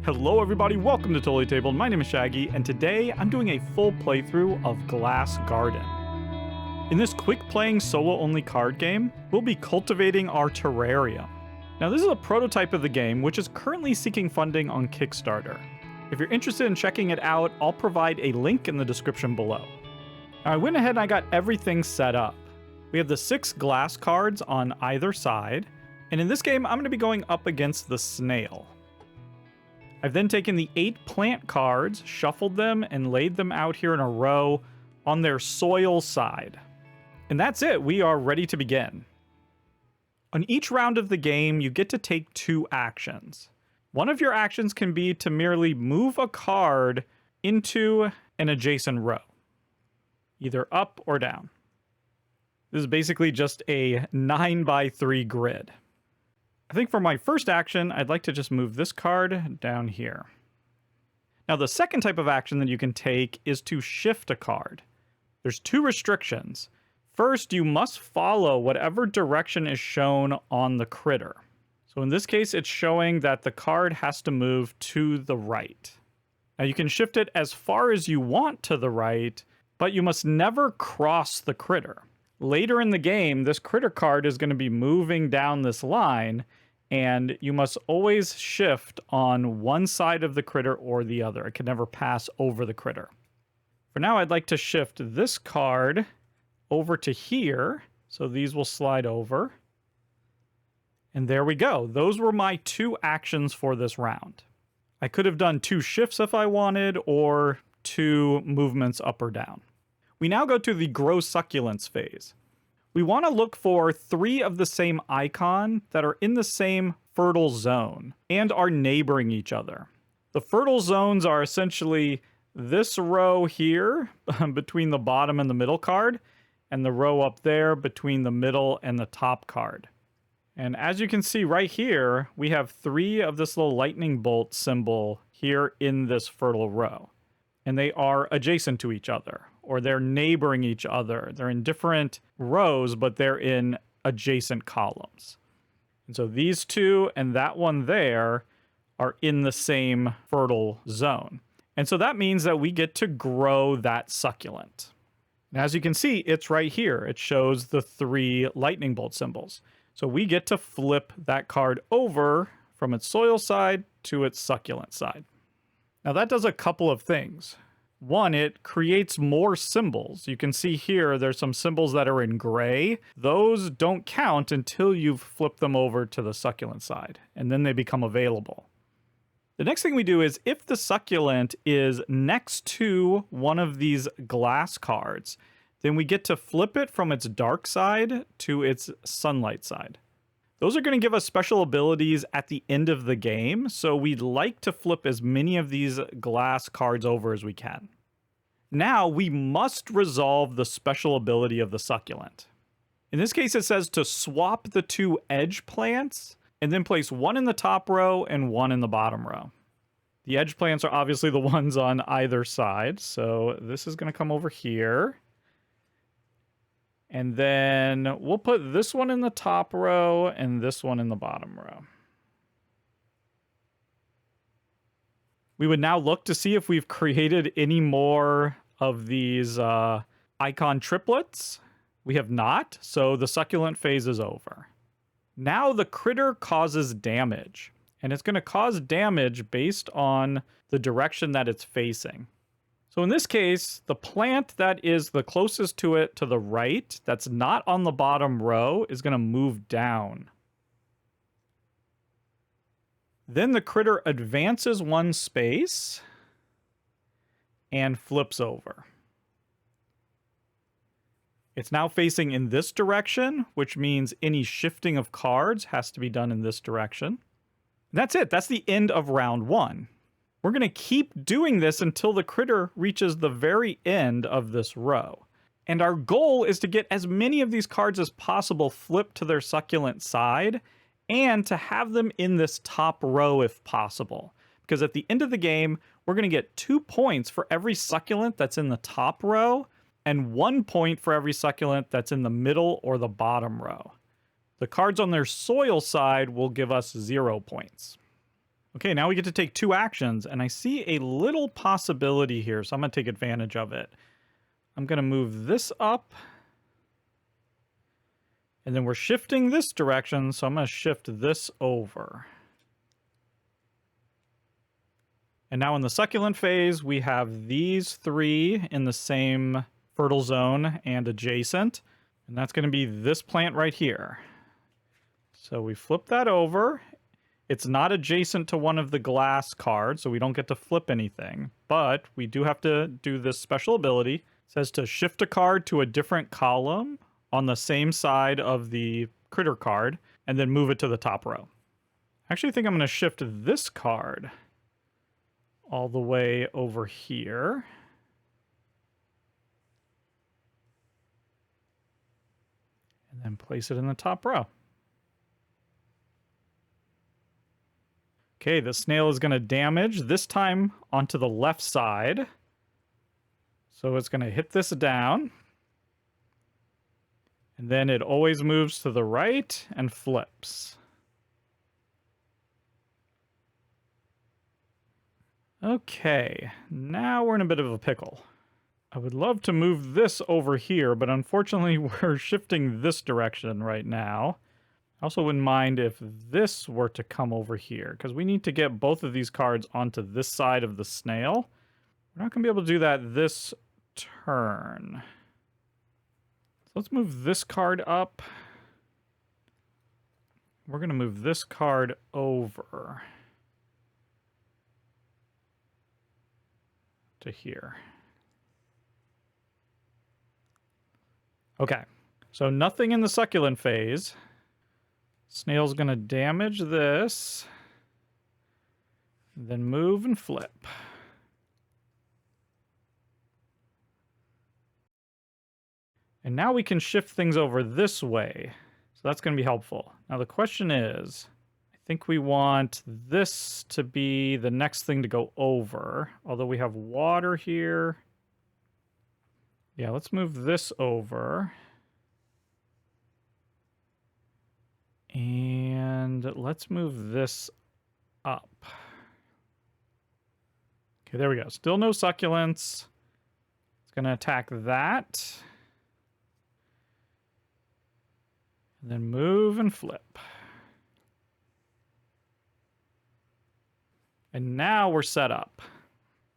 Hello everybody, welcome to Totally Tabled. My name is Shaggy, and today I'm doing a full playthrough of Glass Garden. In this quick playing solo-only card game, we'll be cultivating our terrarium. Now this is a prototype of the game, which is currently seeking funding on Kickstarter. If you're interested in checking it out, I'll provide a link in the description below. Now I went ahead and I got everything set up. We have the 6 glass cards on either side, and in this game I'm going to be going up against the snail. I've then taken the 8 plant cards, shuffled them, and laid them out here in a row on their soil side. And that's it, we are ready to begin. On each round of the game, you get to take 2 actions. One of your actions can be to merely move a card into an adjacent row, either up or down. This is basically just a 9x3 grid. I think for my first action, I'd like to just move this card down here. Now the second type of action that you can take is to shift a card. There's 2 restrictions. First, you must follow whatever direction is shown on the critter. So in this case, it's showing that the card has to move to the right. Now you can shift it as far as you want to the right, but you must never cross the critter. Later in the game, this critter card is going to be moving down this line, and you must always shift on one side of the critter or the other. It can never pass over the critter. For now, I'd like to shift this card over to here, so these will slide over. And there we go. Those were my 2 actions for this round. I could have done 2 shifts if I wanted, or 2 movements up or down. We now go to the grow succulents phase. We want to look for 3 of the same icon that are in the same fertile zone and are neighboring each other. The fertile zones are essentially this row here between the bottom and the middle card, and the row up there between the middle and the top card. And as you can see right here, we have 3 of this little lightning bolt symbol here in this fertile row. And they are adjacent to each other, or they're neighboring each other. They're in different rows, but they're in adjacent columns. And so these 2 and that one there are in the same fertile zone. And so that means that we get to grow that succulent. And as you can see, it's right here. It shows the 3 lightning bolt symbols. So we get to flip that card over from its soil side to its succulent side. Now that does a couple of things. One, it creates more symbols. You can see here there's some symbols that are in gray. Those don't count until you've flipped them over to the succulent side, and then they become available. The next thing we do is if the succulent is next to one of these glass cards, then we get to flip it from its dark side to its sunlight side. Those are going to give us special abilities at the end of the game, so we'd like to flip as many of these glass cards over as we can. Now we must resolve the special ability of the succulent. In this case, it says to swap the 2 edge plants and then place 1 in the top row and 1 in the bottom row. The edge plants are obviously the ones on either side, so this is going to come over here. And then we'll put this one in the top row and this one in the bottom row. We would now look to see if we've created any more of these icon triplets. We have not, so the succulent phase is over. Now the critter causes damage, and it's going to cause damage based on the direction that it's facing. So in this case, the plant that is the closest to it to the right, that's not on the bottom row, is going to move down. Then the critter advances 1 space and flips over. It's now facing in this direction, which means any shifting of cards has to be done in this direction. And that's it. That's the end of round 1. We're going to keep doing this until the critter reaches the very end of this row. And our goal is to get as many of these cards as possible flipped to their succulent side and to have them in this top row if possible. Because at the end of the game, we're going to get 2 points for every succulent that's in the top row and 1 point for every succulent that's in the middle or the bottom row. The cards on their soil side will give us 0 points. Okay, now we get to take 2 actions, and I see a little possibility here, so I'm going to take advantage of it. I'm going to move this up, and then we're shifting this direction, so I'm going to shift this over. And now in the succulent phase, we have these 3 in the same fertile zone and adjacent, and that's going to be this plant right here. So we flip that over. It's not adjacent to one of the glass cards, so we don't get to flip anything. But we do have to do this special ability. It says to shift a card to a different column on the same side of the critter card, and then move it to the top row. I actually think I'm going to shift this card all the way over here. And then place it in the top row. Okay, the snail is going to damage, this time onto the left side. So it's going to hit this down. And then it always moves to the right and flips. Okay, now we're in a bit of a pickle. I would love to move this over here, but unfortunately we're shifting this direction right now. I also wouldn't mind if this were to come over here, because we need to get both of these cards onto this side of the snail. We're not going to be able to do that this turn. So let's move this card up. We're going to move this card over to here. Okay, so nothing in the succulent phase. Snail's going to damage this, then move and flip. And now we can shift things over this way. So that's going to be helpful. Now the question is, I think we want this to be the next thing to go over. Although we have water here. Yeah, let's move this over. And let's move this up. Okay, there we go. Still no succulents. It's going to attack that. And then move and flip. And now we're set up.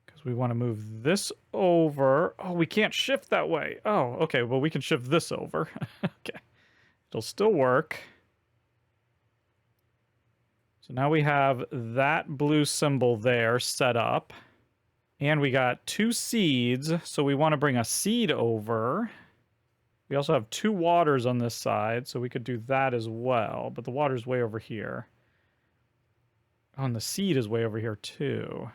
Because we want to move this over. Oh, we can't shift that way. Oh, okay. Well, we can shift this over. Okay. It'll still work. So now we have that blue symbol there set up. And we got 2 seeds, so we want to bring a seed over. We also have 2 waters on this side, so we could do that as well. But the water's way over here. Oh, and the seed is way over here too.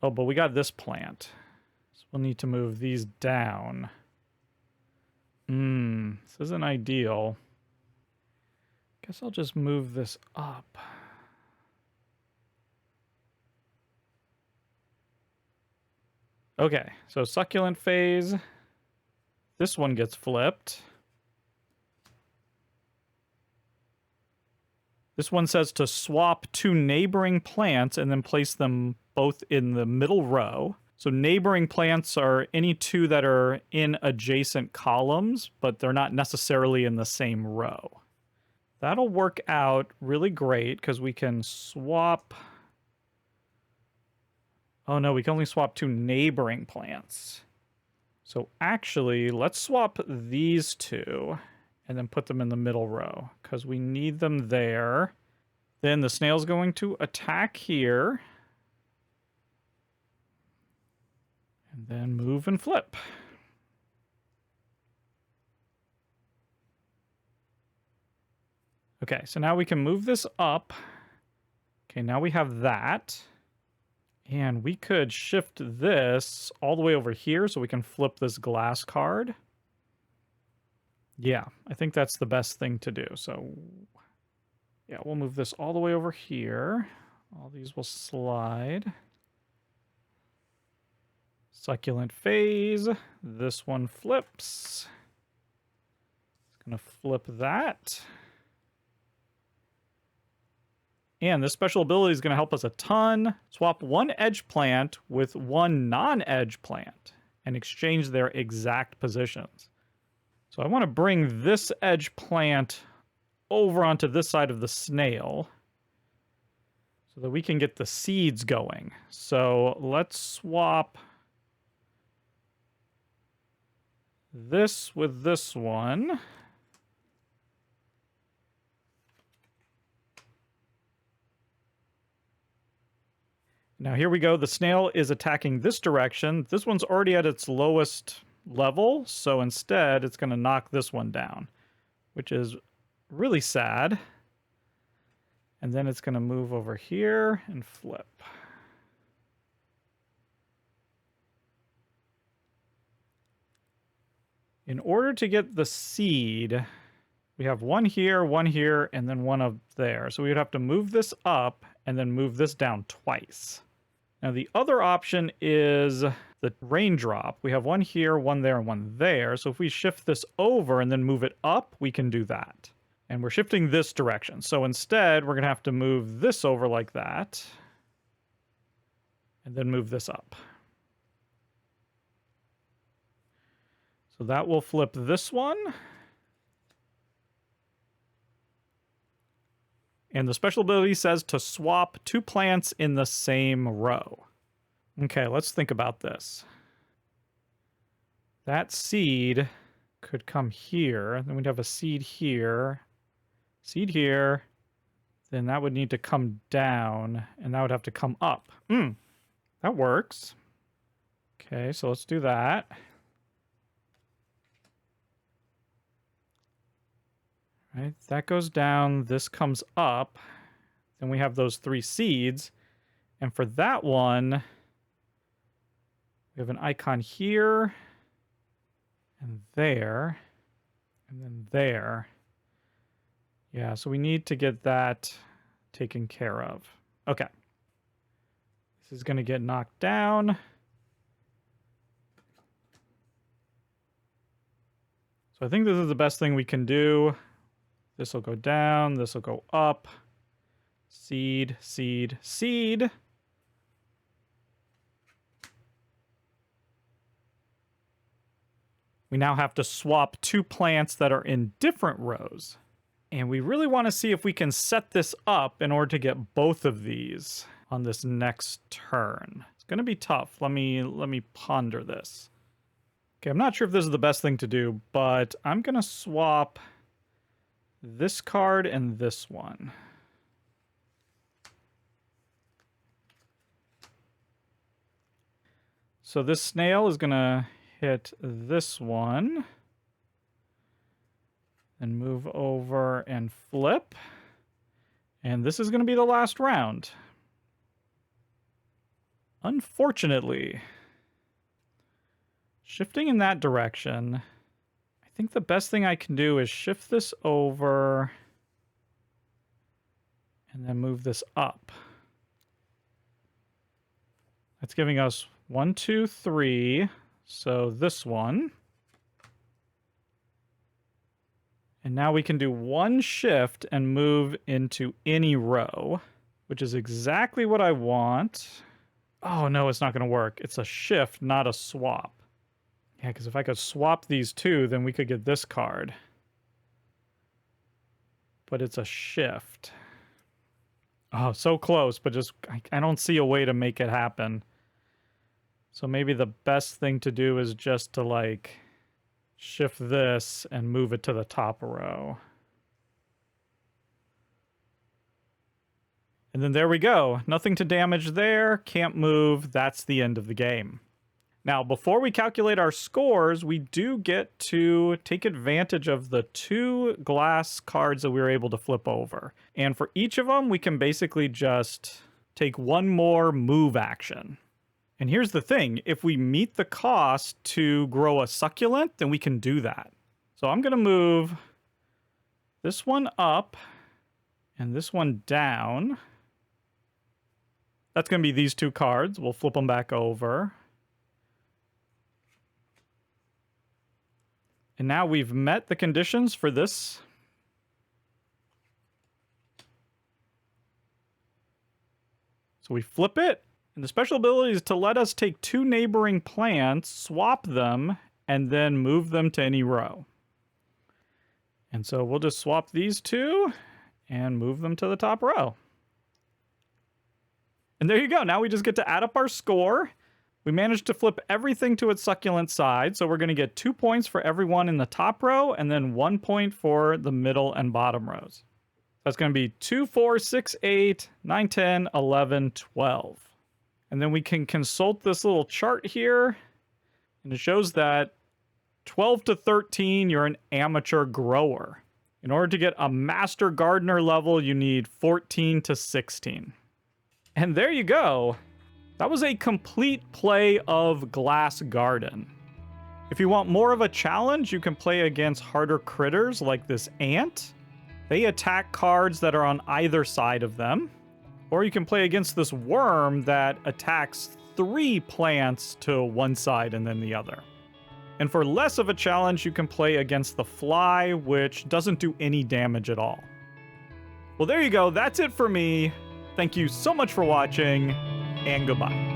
Oh, but we got this plant. So we'll need to move these down. This isn't ideal. Guess I'll just move this up. Okay, so succulent phase. This one gets flipped. This one says to swap 2 neighboring plants and then place them both in the middle row. So neighboring plants are any 2 that are in adjacent columns, but they're not necessarily in the same row. That'll work out really great because we can swap. Oh no, we can only swap 2 neighboring plants. So actually, let's swap these 2 and then put them in the middle row because we need them there. Then the snail's going to attack here. And then move and flip. Okay, so now we can move this up. Okay, now we have that. And we could shift this all the way over here so we can flip this glass card. Yeah, I think that's the best thing to do. So, yeah, we'll move this all the way over here. All these will slide. Succulent phase. This one flips. It's going to flip that. And this special ability is going to help us a ton. Swap one edge plant with one non-edge plant and exchange their exact positions. So I want to bring this edge plant over onto this side of the snail so that we can get the seeds going. So let's swap this with this one. Now here we go. The snail is attacking this direction. This one's already at its lowest level, so instead it's going to knock this one down, which is really sad. And then it's going to move over here and flip. In order to get the seed, we have one here, and then one up there. So we would have to move this up and then move this down twice. Now the other option is the raindrop. We have one here, one there, and one there. So if we shift this over and then move it up, we can do that. And we're shifting this direction. So instead, we're going to have to move this over like that. And then move this up. So that will flip this one. And the special ability says to swap two plants in the same row. Okay, let's think about this. That seed could come here. Then we'd have a seed here. Seed here. Then that would need to come down. And that would have to come up. That works. Okay, so let's do that. Right, that goes down, this comes up, then we have those three seeds, and for that one, we have an icon here, and then there. Yeah, so we need to get that taken care of. Okay. This is going to get knocked down. So I think this is the best thing we can do. This will go down, this will go up. Seed, seed, seed. We now have to swap two plants that are in different rows. And we really want to see if we can set this up in order to get both of these on this next turn. It's going to be tough. Let me ponder this. Okay, I'm not sure if this is the best thing to do, but I'm going to swap this card and this one. So this snail is going to hit this one. And move over and flip. And this is going to be the last round. Unfortunately, shifting in that direction, I think the best thing I can do is shift this over and then move this up. That's giving us 1, 2, 3. So this one. And now we can do one shift and move into any row, which is exactly what I want. Oh, no, it's not going to work. It's a shift, not a swap. Yeah, because if I could swap these two, then we could get this card. But it's a shift. Oh, so close, but just I don't see a way to make it happen. So maybe the best thing to do is just to, like, shift this and move it to the top row. And then there we go. Nothing to damage there. Can't move. That's the end of the game. Now, before we calculate our scores, we do get to take advantage of the 2 glass cards that we were able to flip over. And for each of them, we can basically just take one more move action. And here's the thing, if we meet the cost to grow a succulent, then we can do that. So I'm going to move this one up and this one down. That's going to be these 2 cards. We'll flip them back over. And now we've met the conditions for this. So we flip it, and the special ability is to let us take 2 neighboring plants, swap them, and then move them to any row. And so we'll just swap these 2 and move them to the top row. And there you go. Now we just get to add up our score. We managed to flip everything to its succulent side, so we're going to get 2 points for everyone in the top row, and then 1 point for the middle and bottom rows. That's going to be 2, 4, 6, 8, 9, 10, 11, 12. And then we can consult this little chart here, and it shows that 12 to 13, you're an amateur grower. In order to get a master gardener level, you need 14 to 16. And there you go. That was a complete play of Glass Garden. If you want more of a challenge, you can play against harder critters like this ant. They attack cards that are on either side of them. Or you can play against this worm that attacks 3 plants to one side and then the other. And for less of a challenge, you can play against the fly, which doesn't do any damage at all. Well, there you go. That's it for me. Thank you so much for watching, and goodbye.